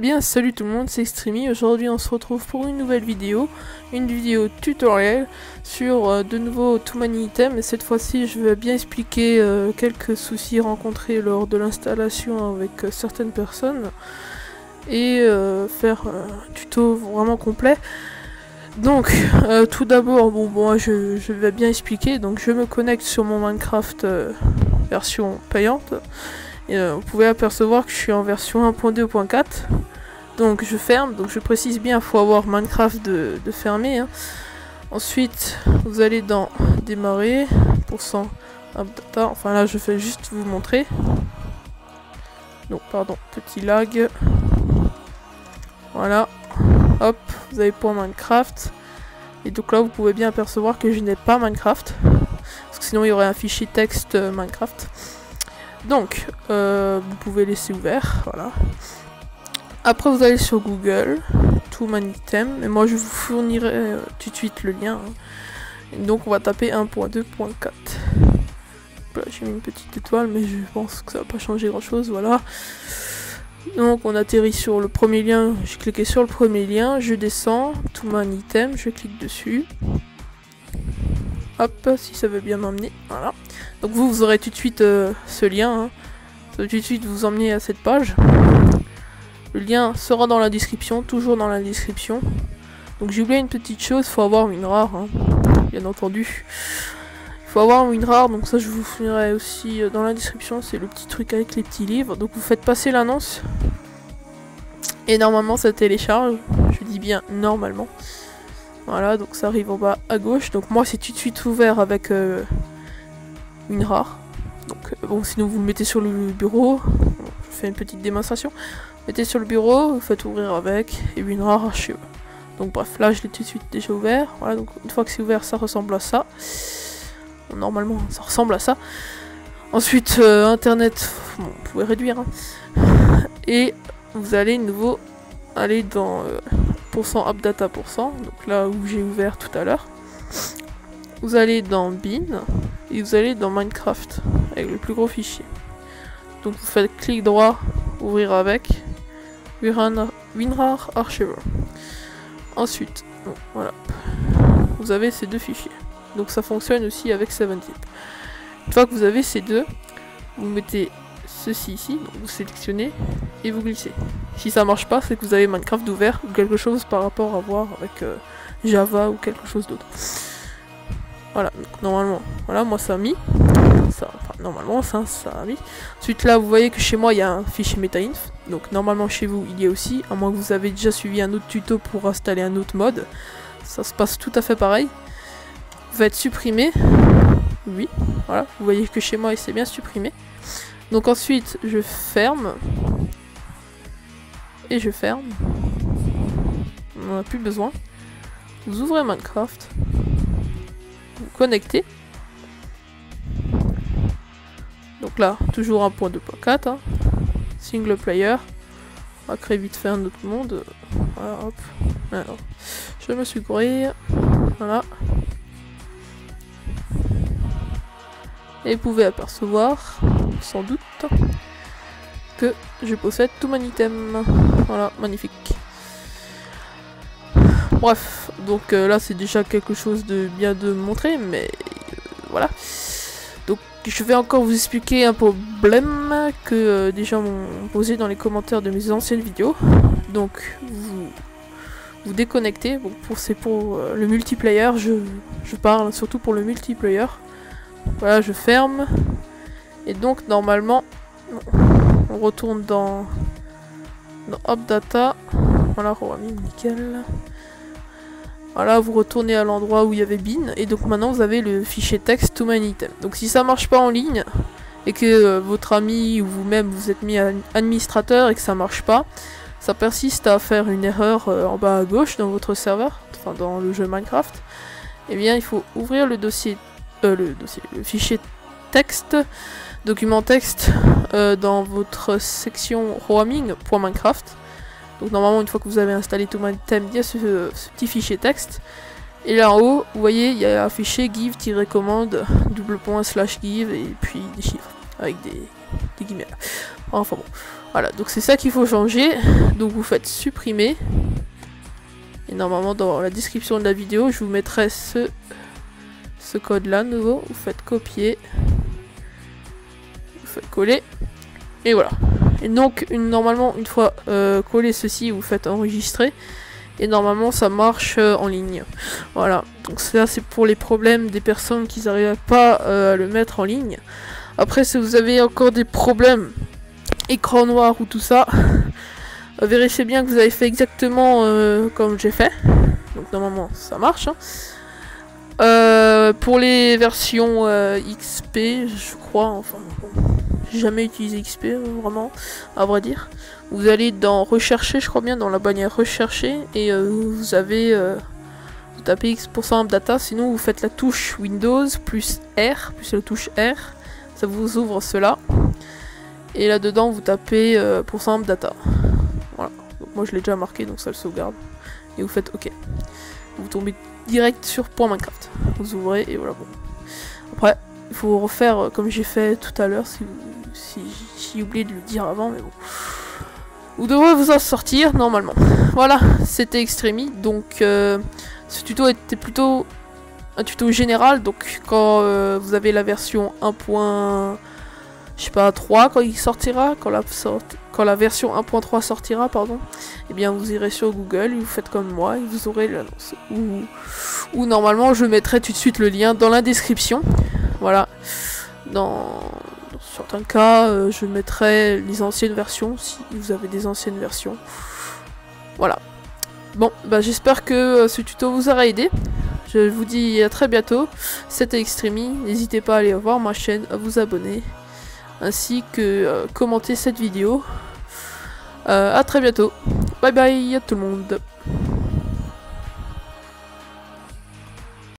Bien, salut tout le monde, c'est Extremy. Aujourd'hui on se retrouve pour une nouvelle vidéo, une vidéo tutoriel sur de nouveau Too Many Items. Et cette fois-ci je vais bien expliquer quelques soucis rencontrés lors de l'installation avec certaines personnes et faire un tuto vraiment complet. Donc tout d'abord, bon, je vais bien expliquer. Donc je me connecte sur mon Minecraft version payante. Et, vous pouvez apercevoir que je suis en version 1.2.4. Donc je ferme, donc je précise bien, il faut avoir Minecraft de fermer. Hein. Ensuite, vous allez dans démarrer, %, data. Enfin là je vais juste vous montrer. Donc pardon, petit lag. Voilà. Hop, vous avez point Minecraft. Et donc là vous pouvez bien apercevoir que je n'ai pas Minecraft. Parce que sinon il y aurait un fichier texte Minecraft. Donc, vous pouvez laisser ouvert, voilà. Après, vous allez sur Google, Too Many Items, et moi je vous fournirai tout de suite le lien. Hein. Et donc, on va taper 1.2.4. Là, j'ai mis une petite étoile, mais je pense que ça va pas changer grand chose, voilà. Donc, on atterrit sur le premier lien, j'ai cliqué sur le premier lien, je descends, Too Many Items, je clique dessus. Hop, si ça veut bien m'emmener, voilà. Donc vous aurez tout de suite ce lien, hein. Ça va tout de suite vous emmener à cette page. Le lien sera dans la description, toujours dans la description. Donc j'ai oublié une petite chose, il faut avoir une rare, hein, bien entendu. Il faut avoir une rare, donc ça je vous fournirai aussi dans la description, c'est le petit truc avec les petits livres. Donc vous faites passer l'annonce. Et normalement ça télécharge, je dis bien normalement. Voilà, donc ça arrive en bas à gauche. Donc moi c'est tout de suite ouvert avec une rare. Donc bon, sinon vous le mettez sur le bureau. Je fais une petite démonstration. Mettez sur le bureau, vous faites ouvrir avec et une rare archive. Donc bref, là je l'ai tout de suite déjà ouvert. Voilà, donc une fois que c'est ouvert, ça ressemble à ça. Bon, normalement ça ressemble à ça. Ensuite internet, bon, vous pouvez réduire. Hein. Et vous allez de nouveau aller dans %appdata %, donc là où j'ai ouvert tout à l'heure. Vous allez dans bin et vous allez dans Minecraft avec le plus gros fichier. Donc vous faites clic droit, ouvrir avec WinRAR Archiver. Ensuite, bon, voilà, vous avez ces deux fichiers. Donc ça fonctionne aussi avec 7zip. Une fois que vous avez ces deux, vous mettez ceci ici, donc vous sélectionnez et vous glissez. Si ça marche pas, c'est que vous avez Minecraft ouvert ou quelque chose par rapport à voir avec Java ou quelque chose d'autre. Voilà, donc normalement, voilà, moi ça a mis. Ça, enfin, normalement, ça a mis. Ensuite là, vous voyez que chez moi, il y a un fichier metainf. Donc normalement, chez vous, il y a aussi. À moins que vous avez déjà suivi un autre tuto pour installer un autre mode. Ça se passe tout à fait pareil. Va être supprimé. Oui, voilà. Vous voyez que chez moi, il s'est bien supprimé. Donc ensuite, je ferme. Et je ferme. On n'en a plus besoin. Vous ouvrez Minecraft. Vous connectez. Donc là, toujours 1.2.4. Hein. Single player. On va créer vite fait un autre monde. Voilà, hop. Alors, je me suis gouré. Voilà. Et vous pouvez apercevoir, sans doute, que je possède Too Many Items. Voilà, magnifique. Bref, donc là c'est déjà quelque chose de bien de montrer, mais voilà. Donc je vais encore vous expliquer un problème que des gens m'ont posé dans les commentaires de mes anciennes vidéos. Donc vous déconnectez, bon, c'est pour le multiplayer, je parle surtout pour le multiplayer. Voilà, je ferme. Et donc normalement, on retourne dans AppData. Voilà, Roaming, nickel. Voilà, vous retournez à l'endroit où il y avait bin. Et donc maintenant vous avez le fichier texte Too Many Items. Donc si ça marche pas en ligne, et que votre ami ou vous-même vous êtes mis administrateur et que ça marche pas, ça persiste à faire une erreur en bas à gauche dans votre serveur, enfin dans le jeu Minecraft. Et bien il faut ouvrir le dossier, le fichier texte, document texte dans votre section roaming.minecraft. Donc normalement une fois que vous avez installé Too Many Items, il y a ce petit fichier texte. Et là en haut, vous voyez, il y a affiché give-commande /give et puis des chiffres avec des guillemets. Enfin bon. Voilà, donc c'est ça qu'il faut changer. Donc vous faites supprimer. Et normalement dans la description de la vidéo, je vous mettrai ce code là nouveau. Vous faites copier. Vous faites coller. Et voilà. Et donc normalement une fois collé ceci, vous faites enregistrer. Et normalement ça marche en ligne. Voilà. Donc ça c'est pour les problèmes des personnes qui n'arrivent pas à le mettre en ligne. Après si vous avez encore des problèmes, écran noir ou tout ça, vérifiez bien que vous avez fait exactement comme j'ai fait. Donc normalement ça marche. Hein. Pour les versions XP, je crois, enfin bon, j'ai jamais utilisé XP vraiment, à vrai dire. Vous allez dans rechercher, je crois bien, dans la bannière rechercher, et vous avez vous tapez X% data, sinon vous faites la touche Windows plus R, plus la touche R, ça vous ouvre cela. Et là dedans vous tapez %data. Voilà. Donc moi je l'ai déjà marqué, donc ça le sauvegarde. Et vous faites OK. Vous tombez direct sur .minecraft. Vous ouvrez et voilà. Bon. Après, il faut refaire comme j'ai fait tout à l'heure, si j'ai oublié de le dire avant, mais bon. Vous devrez vous en sortir normalement. Voilà, c'était Extremi. Donc ce tuto était plutôt un tuto général. Donc quand vous avez la version 1. Je sais pas, 3 quand il sortira, quand la version 1.3 sortira, pardon, et bien vous irez sur Google, vous faites comme moi, et vous aurez l'annonce. Ou normalement je mettrai tout de suite le lien dans la description. Voilà. Dans certains cas, je mettrai les anciennes versions, si vous avez des anciennes versions. Voilà. Bon, bah j'espère que ce tuto vous aura aidé. Je vous dis à très bientôt. C'était Extremi. N'hésitez pas à aller voir ma chaîne, à vous abonner, ainsi que commenter cette vidéo. À très bientôt. Bye bye à tout le monde.